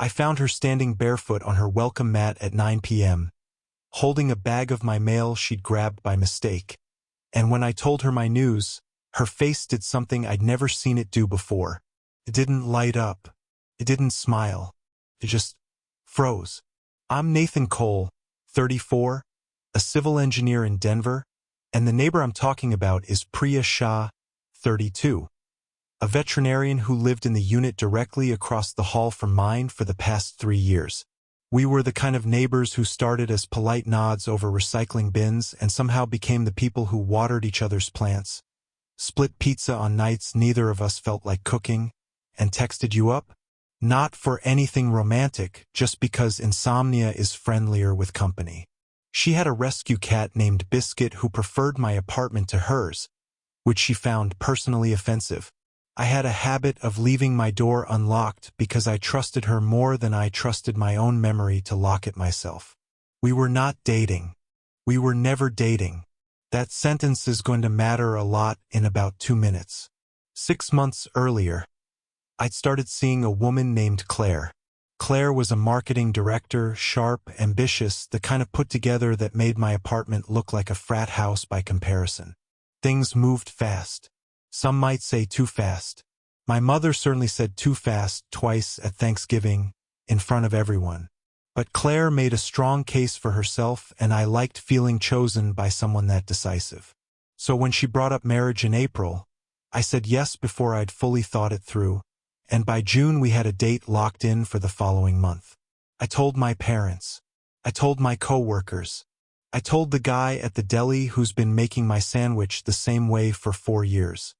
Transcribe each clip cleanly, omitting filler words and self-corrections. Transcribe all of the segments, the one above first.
I found her standing barefoot on her welcome mat at 9 p.m., holding a bag of my mail she'd grabbed by mistake. And when I told her my news, her face did something I'd never seen it do before. It didn't light up. It didn't smile. It just froze. I'm Nathan Cole, 34, a civil engineer in Denver, and the neighbor I'm talking about is Priya Shah, 32, a veterinarian who lived in the unit directly across the hall from mine for the past 3 years. We were the kind of neighbors who started as polite nods over recycling bins and somehow became the people who watered each other's plants, split pizza on nights neither of us felt like cooking, and texted you up? Not for anything romantic, just because insomnia is friendlier with company. She had a rescue cat named Biscuit who preferred my apartment to hers, which she found personally offensive. I had a habit of leaving my door unlocked because I trusted her more than I trusted my own memory to lock it myself. We were not dating. We were never dating. That sentence is going to matter a lot in about 2 minutes. 6 months earlier, I'd started seeing a woman named Claire. Claire was a marketing director, sharp, ambitious, the kind of put-together that made my apartment look like a frat house by comparison. Things moved fast. Some might say too fast. My mother certainly said too fast twice at Thanksgiving, in front of everyone. But Claire made a strong case for herself, and I liked feeling chosen by someone that decisive. So when she brought up marriage in April, I said yes before I'd fully thought it through, and by June we had a date locked in for the following month. I told my parents. I told my coworkers. I told the guy at the deli who's been making my sandwich the same way for 4 years.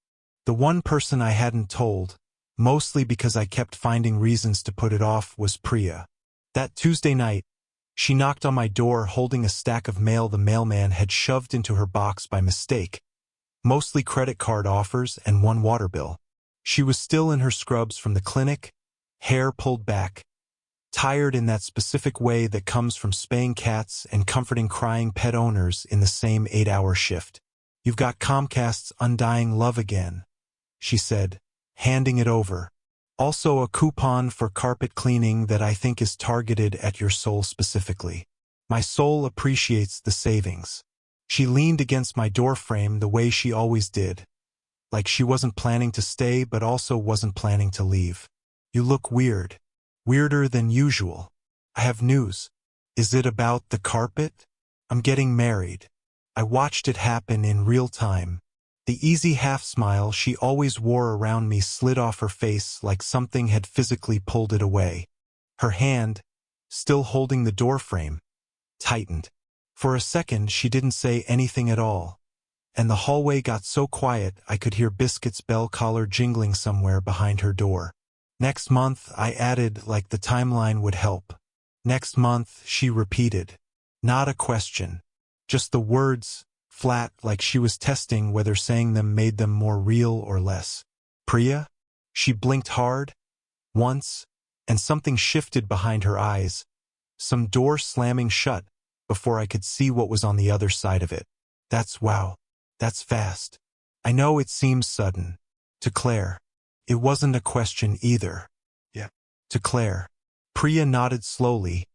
The one person I hadn't told, mostly because I kept finding reasons to put it off, was Priya. That Tuesday night, she knocked on my door holding a stack of mail the mailman had shoved into her box by mistake, mostly credit card offers and one water bill. She was still in her scrubs from the clinic, hair pulled back, tired in that specific way that comes from spaying cats and comforting crying pet owners in the same 8-hour shift. "You've got Comcast's Undying Love again," she said, handing it over. "Also a coupon for carpet cleaning that I think is targeted at your soul specifically. My soul appreciates the savings." She leaned against my doorframe the way she always did, like she wasn't planning to stay but also wasn't planning to leave. "You look weird. Weirder than usual. I have news." "Is it about the carpet?" "I'm getting married." I watched it happen in real time. The easy half-smile she always wore around me slid off her face like something had physically pulled it away. Her hand, still holding the doorframe, tightened. For a second she didn't say anything at all, and the hallway got so quiet I could hear Biscuit's bell collar jingling somewhere behind her door. "Next month," I added, like the timeline would help. "Next month," she repeated. Not a question. Just the words, flat, like she was testing whether saying them made them more real or less. "Priya?" She blinked hard, once, and something shifted behind her eyes, some door slamming shut, before I could see what was on the other side of it. Wow. That's fast. I know it seems sudden. To Claire. It wasn't a question either. Yeah. To Claire. Priya nodded slowly,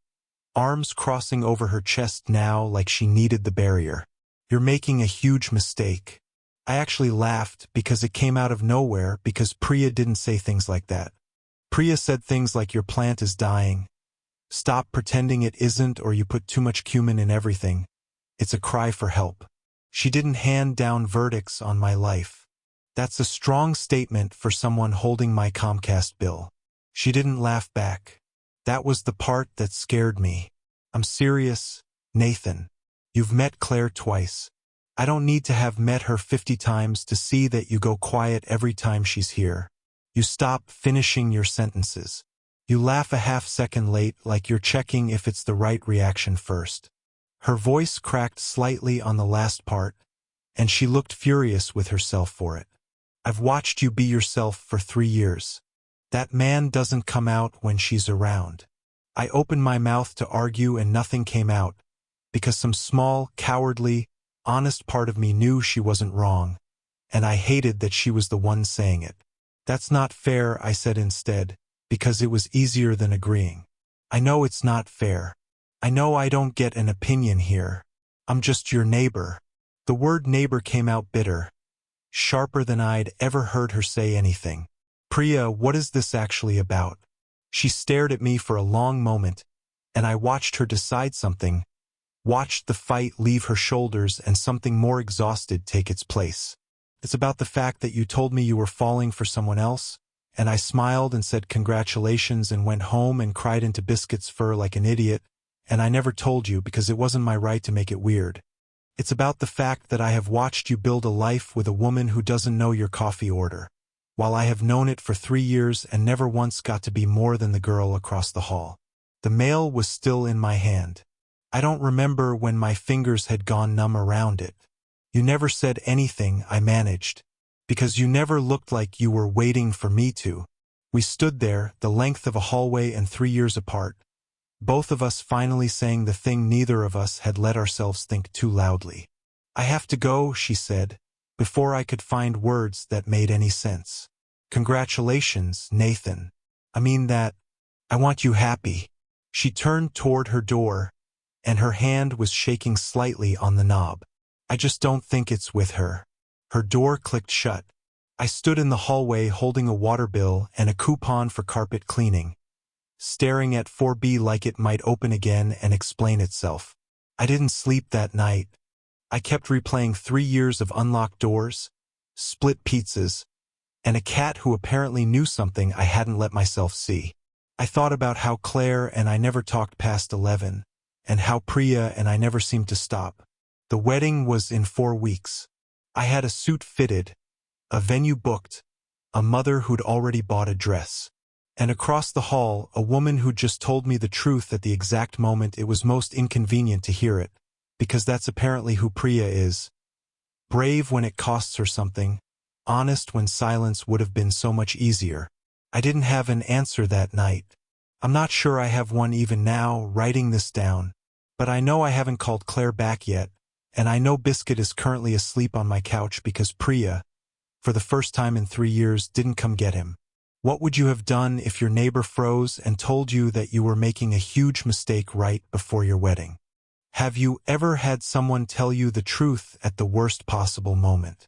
arms crossing over her chest now like she needed the barrier. "You're making a huge mistake." I actually laughed because it came out of nowhere, because Priya didn't say things like that. Priya said things like, "Your plant is dying. Stop pretending it isn't, or you put too much cumin in everything. It's a cry for help." She didn't hand down verdicts on my life. That's a strong statement for someone holding my Comcast bill. She didn't laugh back. That was the part that scared me. "I'm serious, Nathan. You've met Claire twice. I don't need to have met her 50 times to see that you go quiet every time she's here. You stop finishing your sentences. You laugh a half-second late, like you're checking if it's the right reaction first." Her voice cracked slightly on the last part, and she looked furious with herself for it. "I've watched you be yourself for 3 years. That man doesn't come out when she's around." I opened my mouth to argue and nothing came out, because some small, cowardly, honest part of me knew she wasn't wrong, and I hated that she was the one saying it. "That's not fair," I said instead. because it was easier than agreeing. I know it's not fair. I know I don't get an opinion here. I'm just your neighbor. The word neighbor came out bitter, sharper than I'd ever heard her say anything. Priya, what is this actually about? She stared at me for a long moment, and I watched her decide something, watched the fight leave her shoulders and something more exhausted take its place. It's about the fact that you told me you were falling for someone else, and I smiled and said congratulations and went home and cried into Biscuit's fur like an idiot, and I never told you because it wasn't my right to make it weird. It's about the fact that I have watched you build a life with a woman who doesn't know your coffee order, while I have known it for 3 years and never once got to be more than the girl across the hall. The mail was still in my hand. I don't remember when my fingers had gone numb around it. You never said anything, I managed, because you never looked like you were waiting for me to. We stood there, the length of a hallway and 3 years apart, both of us finally saying the thing neither of us had let ourselves think too loudly. I have to go, she said, before I could find words that made any sense. Congratulations, Nathan. I mean that. I want you happy. She turned toward her door, and her hand was shaking slightly on the knob. I just don't think it's with her. Her door clicked shut. I stood in the hallway holding a water bill and a coupon for carpet cleaning, staring at 4B like it might open again and explain itself. I didn't sleep that night. I kept replaying 3 years of unlocked doors, split pizzas, and a cat who apparently knew something I hadn't let myself see. I thought about how Claire and I never talked past 11, and how Priya and I never seemed to stop. The wedding was in 4 weeks. I had a suit fitted, a venue booked, a mother who'd already bought a dress. And across the hall, a woman who'd just told me the truth at the exact moment it was most inconvenient to hear it, because that's apparently who Priya is. Brave when it costs her something, honest when silence would have been so much easier. I didn't have an answer that night. I'm not sure I have one even now, writing this down, but I know I haven't called Claire back yet, and I know Biscuit is currently asleep on my couch because Priya, for the first time in 3 years, didn't come get him. What would you have done if your neighbor froze and told you that you were making a huge mistake right before your wedding? Have you ever had someone tell you the truth at the worst possible moment?